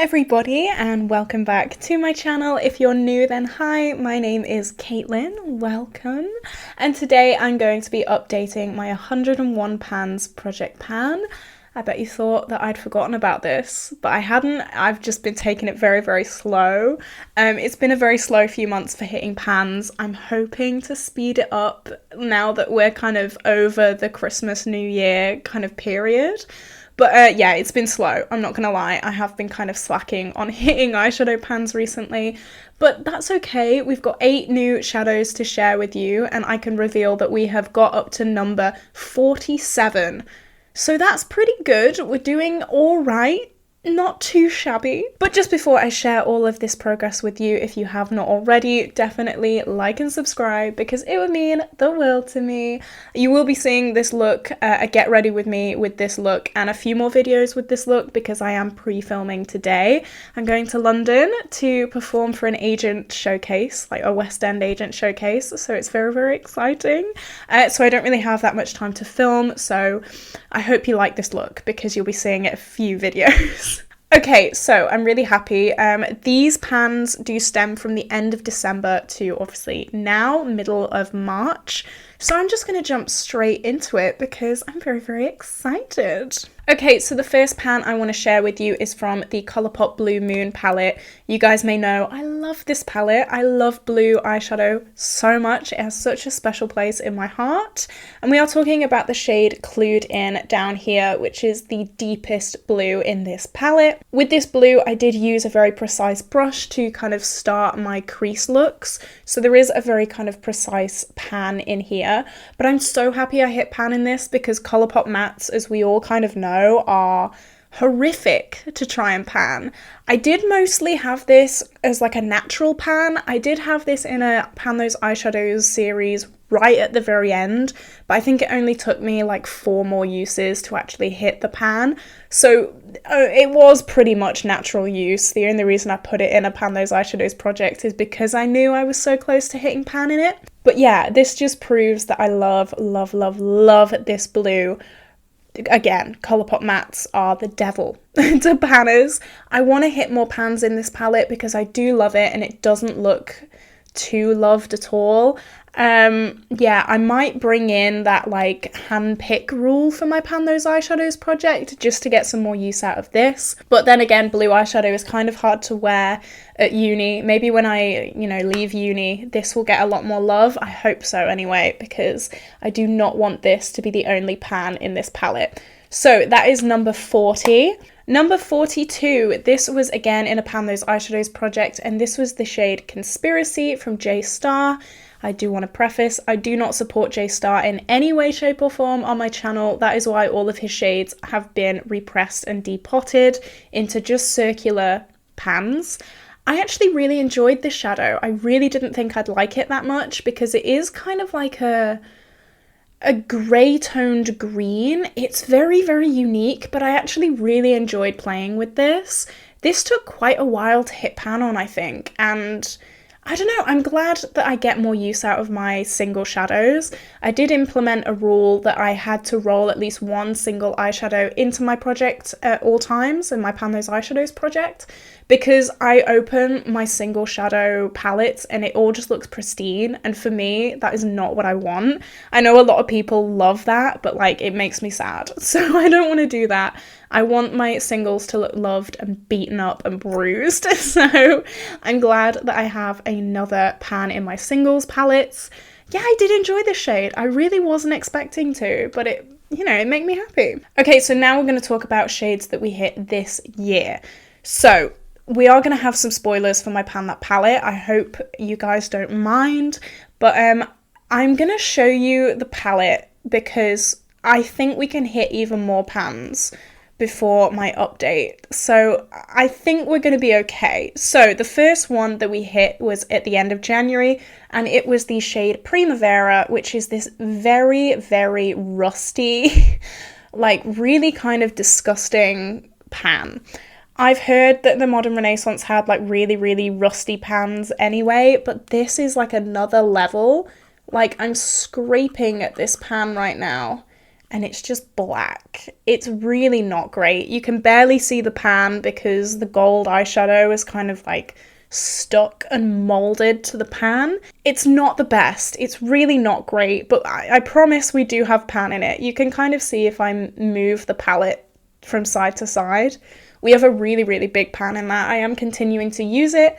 everybody and welcome back to my channel. If you're new then hi, my name is Caitlin, welcome. And today I'm going to be updating my 101 pans project pan. I bet you thought that I'd forgotten about this, but I hadn't. I've just been taking it very slow. It's been a very slow few months for hitting pans. I'm hoping to speed it up now that we're kind of over the Christmas New Year kind of period. But yeah, it's been slow, I'm not gonna lie. I have been kind of slacking on hitting eyeshadow pans recently, but that's okay. We've got 8 new shadows to share with you, and I can reveal that we have got up to number 47. So that's pretty good. We're doing all right. Not too shabby. But just before I share all of this progress with you, if you have not already, definitely like and subscribe because it would mean the world to me. You will be seeing this look, a get ready with me with this look and a few more videos with this look because I am pre-filming today. I'm going to London to perform for an agent showcase, like a West End agent showcase, so it's very exciting. So I don't really have that much time to film, so I hope you like this look because you'll be seeing it a few videos. Okay, so I'm really happy. These pans do stem from the end of December to obviously now, middle of March. So I'm just going to jump straight into it because I'm very excited. Okay, so the first pan I want to share with you is from the Colourpop Blue Moon palette. You guys may know I love this palette. I love blue eyeshadow so much. It has such a special place in my heart. And we are talking about the shade Clued In down here, which is the deepest blue in this palette. With this blue, I did use a very precise brush to kind of start my crease looks. So there is a very kind of precise pan in here. But I'm so happy I hit pan in this because Colourpop mattes, as we all kind of know, are horrific to try and pan. I did mostly have this as like a natural pan. I did have this in a Pan Those Eyeshadows series right at the very end, but I think it only took me like 4 more uses to actually hit the pan. So it was pretty much natural use. The only reason I put it in a Pan Those Eyeshadows project is because I knew I was so close to hitting pan in it. But yeah, this just proves that I love this blue. Again, Colourpop mattes are the devil to panners. I want to hit more pans in this palette because I do love it and it doesn't look too loved at all. Yeah, I might bring in that like hand pick rule for my Pan Those Eyeshadows project just to get some more use out of this. But then again, blue eyeshadow is kind of hard to wear at uni. Maybe when I, leave uni, this will get a lot more love. I hope so anyway, because I do not want this to be the only pan in this palette. So that is number 40. Number 42, this was again in a Pan Those Eyeshadows project, and this was the shade Conspiracy from J Star. I do want to preface, I do not support J Star in any way, shape or form on my channel. That is why all of his shades have been repressed and depotted into just circular pans. I actually really enjoyed this shadow. I really didn't think I'd like it that much because it is kind of like a grey toned green. It's very unique, but I actually really enjoyed playing with this. This took quite a while to hit pan on, I think, and I don't know, I'm glad that I get more use out of my single shadows. I did implement a rule that I had to roll at least one single eyeshadow into my project at all times in my Pan Those Eyeshadows project because I open my single shadow palettes and it all just looks pristine, and for me that is not what I want. I know a lot of people love that, but like it makes me sad, so I don't want to do that. I want my singles to look loved and beaten up and bruised, so I'm glad that I have another pan in my singles palettes. Yeah, I did enjoy this shade. I really wasn't expecting to, but it made me happy. Okay, so now we're going to talk about shades that we hit this year. So we are going to have some spoilers for my Pan That palette. I hope you guys don't mind, but I'm going to show you the palette because I think we can hit even more pans before my update. So I think we're going to be okay. So the first one that we hit was at the end of January, and it was the shade Primavera, which is this very rusty, like really kind of disgusting pan. I've heard that the Modern Renaissance had like really rusty pans anyway, but this is like another level. Like I'm scraping at this pan right now and it's just black. It's really not great. You can barely see the pan because the gold eyeshadow is kind of like stuck and molded to the pan. It's not the best. It's really not great, but I promise we do have pan in it. You can kind of see if I move the palette from side to side. We have a really, really big pan in that. I am continuing to use it,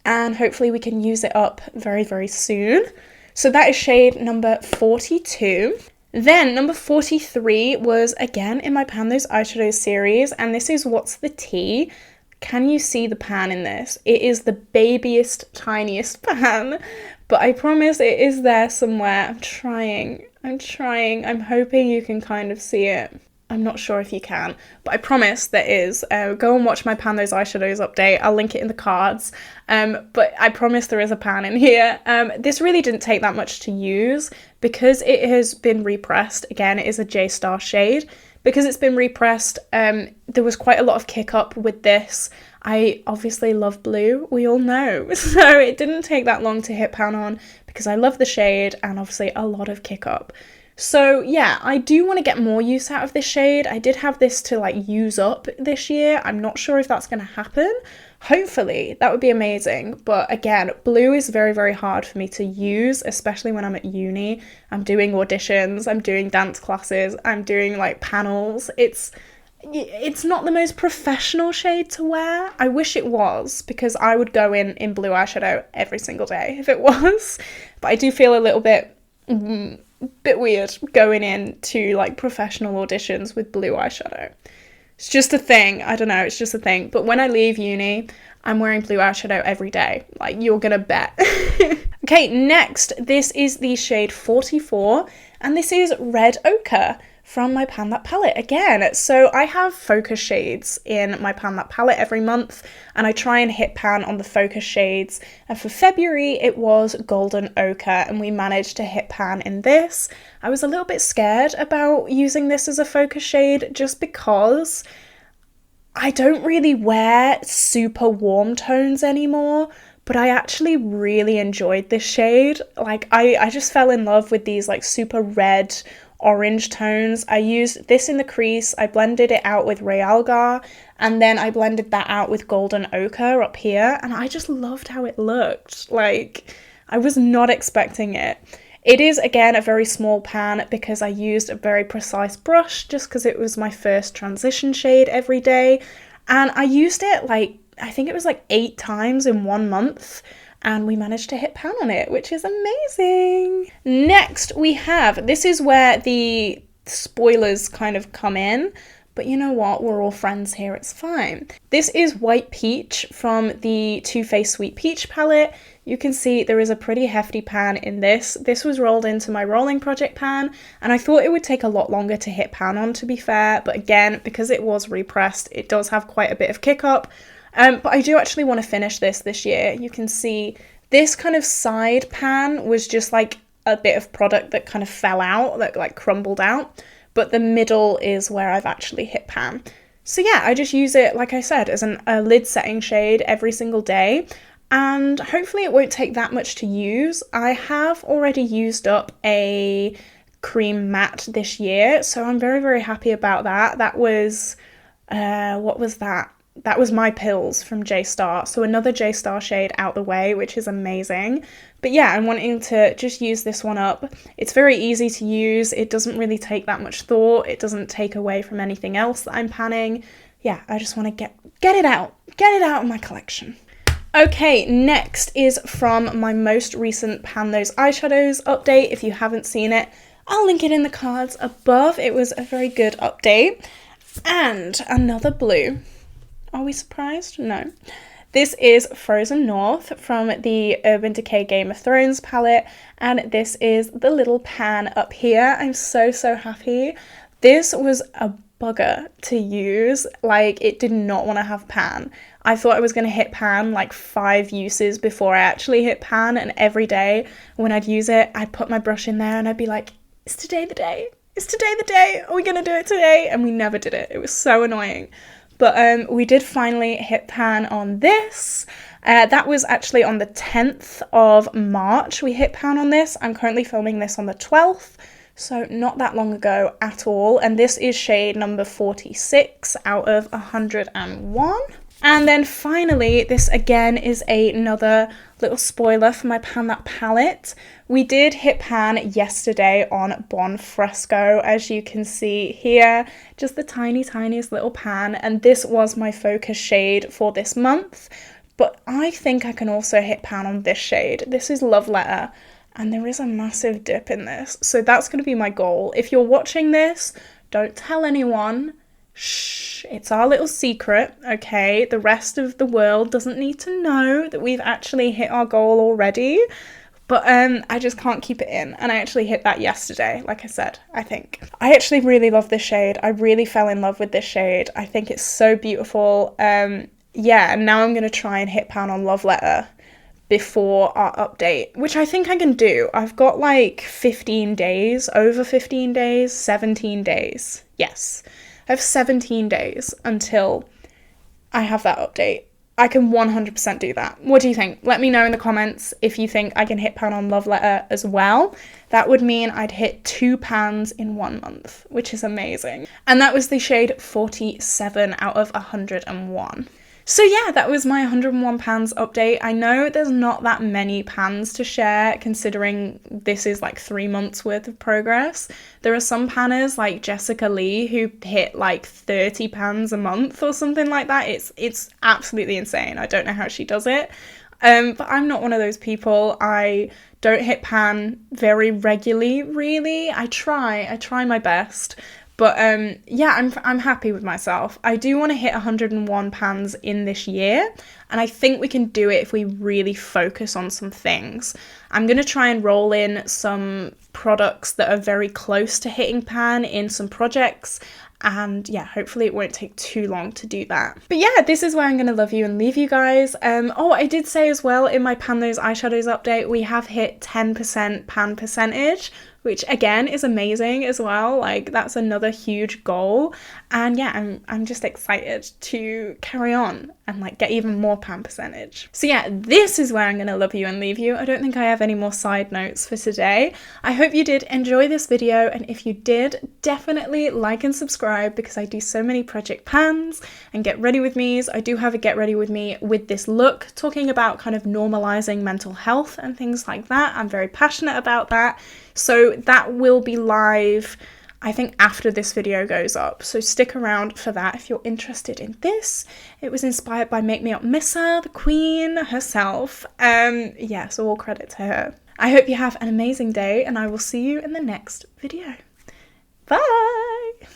and hopefully we can use it up very, very soon. So that is shade number 42. Then number 43 was again in my Pan Those Eyeshadows series, and this is What's the Tea. Can you see the pan in this? It is the babiest, tiniest pan, but I promise it is there somewhere. I'm trying. I'm hoping you can kind of see it. I'm not sure if you can, but I promise there is. Go and watch my Pan Those Eyeshadows update. I'll link it in the cards. But I promise there is a pan in here. This really didn't take that much to use because it has been repressed. Again, it is a J-Star shade. Because it's been repressed, there was quite a lot of kick up with this. I obviously love blue, we all know. So it didn't take that long to hit pan on because I love the shade and obviously a lot of kick up. So yeah, I do want to get more use out of this shade. I did have this to like use up this year. I'm not sure if that's going to happen. Hopefully, that would be amazing. But again, blue is very, very hard for me to use, especially when I'm at uni. I'm doing auditions, I'm doing dance classes, I'm doing like panels. It's not the most professional shade to wear. I wish it was, because I would go in blue eyeshadow every single day if it was. But I do feel a little bit weird going into like professional auditions with blue eyeshadow. It's just a thing. I don't know, it's just a thing. But when I leave uni, I'm wearing blue eyeshadow every day. Like, you're gonna bet. Okay, next, this is the shade 44, and this is Red Ochre from my Pan That palette again. So I have focus shades in my Pan That palette every month, and I try and hit pan on the focus shades. And for February, it was Golden Ochre, and we managed to hit pan in this. I was a little bit scared about using this as a focus shade just because I don't really wear super warm tones anymore, but I actually really enjoyed this shade. Like, I just fell in love with these like super red orange tones. I used this in the crease, I blended it out with Realgar, and then I blended that out with Golden Ochre up here, and I just loved how it looked. Like, I was not expecting it. It is, again, a very small pan because I used a very precise brush just because it was my first transition shade every day, and I used it like, I think it was like 8 times in 1 month, and we managed to hit pan on it, which is amazing. Next we have, this is where the spoilers kind of come in, but you know what, we're all friends here, it's fine. This is White Peach from the Too Faced Sweet Peach palette. You can see there is a pretty hefty pan in this. This was rolled into my rolling project pan, and I thought it would take a lot longer to hit pan on, to be fair, but again, because it was repressed, it does have quite a bit of kick up. But I do actually want to finish this year. You can see this kind of side pan was just like a bit of product that kind of fell out, that like crumbled out, but the middle is where I've actually hit pan. So yeah, I just use it, like I said, as a lid setting shade every single day, and hopefully it won't take that much to use. I have already used up a cream matte this year, so I'm very, very happy about that. That was, what was that? That was My Pills from J-Star, so another J-Star shade out the way, which is amazing. But yeah, I'm wanting to just use this one up. It's very easy to use, it doesn't really take that much thought, it doesn't take away from anything else that I'm panning. Yeah, I just want to get it out of my collection. Okay, next is from my most recent Pan Those Eyeshadows update. If you haven't seen it, I'll link it in the cards above. It was a very good update. And another blue. Are we surprised? No. This is Frozen North from the Urban Decay Game of Thrones palette, and this is the little pan up here. I'm so, so happy. This was a bugger to use. Like, it did not want to have pan. I thought I was going to hit pan like 5 uses before I actually hit pan, and every day when I'd use it, I'd put my brush in there and I'd be like, is today the day? Is today the day? Are we going to do it today? And we never did it. It was so annoying. But we did finally hit pan on this. That was actually on the 10th of March we hit pan on this. I'm currently filming this on the 12th. So not that long ago at all. And this is shade number 46 out of 101. And then finally, this again is another little spoiler for my Pan That palette. We did hit pan yesterday on Bon Fresco, as you can see here, just the tiniest little pan, and this was my focus shade for this month. But I think I can also hit pan on this shade. This is Love Letter, and there is a massive dip in this, so that's going to be my goal. If you're watching this, don't tell anyone. Shh, it's our little secret, okay? The rest of the world doesn't need to know that we've actually hit our goal already. But I just can't keep it in. And I actually hit that yesterday, like I said, I think. I actually really love this shade. I really fell in love with this shade. I think it's so beautiful. Yeah, and now I'm going to try and hit pan on Love Letter before our update, which I think I can do. I've got like 15 days, over 15 days, 17 days. Yes. I have 17 days until I have that update. I can 100% do that. What do you think? Let me know in the comments if you think I can hit pan on Love Letter as well. That would mean I'd hit 2 pans in 1 month, which is amazing. And that was the shade 47 out of 101. So yeah, that was my 101 pans update. I know there's not that many pans to share considering this is like 3 months worth of progress. There are some panners like Jessica Lee who hit like 30 pans a month or something like that. It's absolutely insane. I don't know how she does it. But I'm not one of those people. I don't hit pan very regularly, really. I try my best. But yeah, I'm happy with myself. I do want to hit 101 pans in this year, and I think we can do it if we really focus on some things. I'm going to try and roll in some products that are very close to hitting pan in some projects, and yeah, hopefully it won't take too long to do that. But yeah, this is where I'm going to love you and leave you guys. Oh, I did say as well in my Pan Those Eyeshadows update, we have hit 10% pan percentage, which again is amazing as well. Like, that's another huge goal. And yeah, I'm just excited to carry on and like get even more pan percentage. So yeah, this is where I'm gonna love you and leave you. I don't think I have any more side notes for today. I hope you did enjoy this video, and if you did, definitely like and subscribe, because I do so many project pans and get ready with me's. I do have a get ready with me with this look, talking about kind of normalizing mental health and things like that. I'm very passionate about that. So that will be live, I think, after this video goes up. So stick around for that if you're interested in this. It was inspired by Make Me Up Missa, the queen herself. Yeah, so all credit to her. I hope you have an amazing day, and I will see you in the next video. Bye!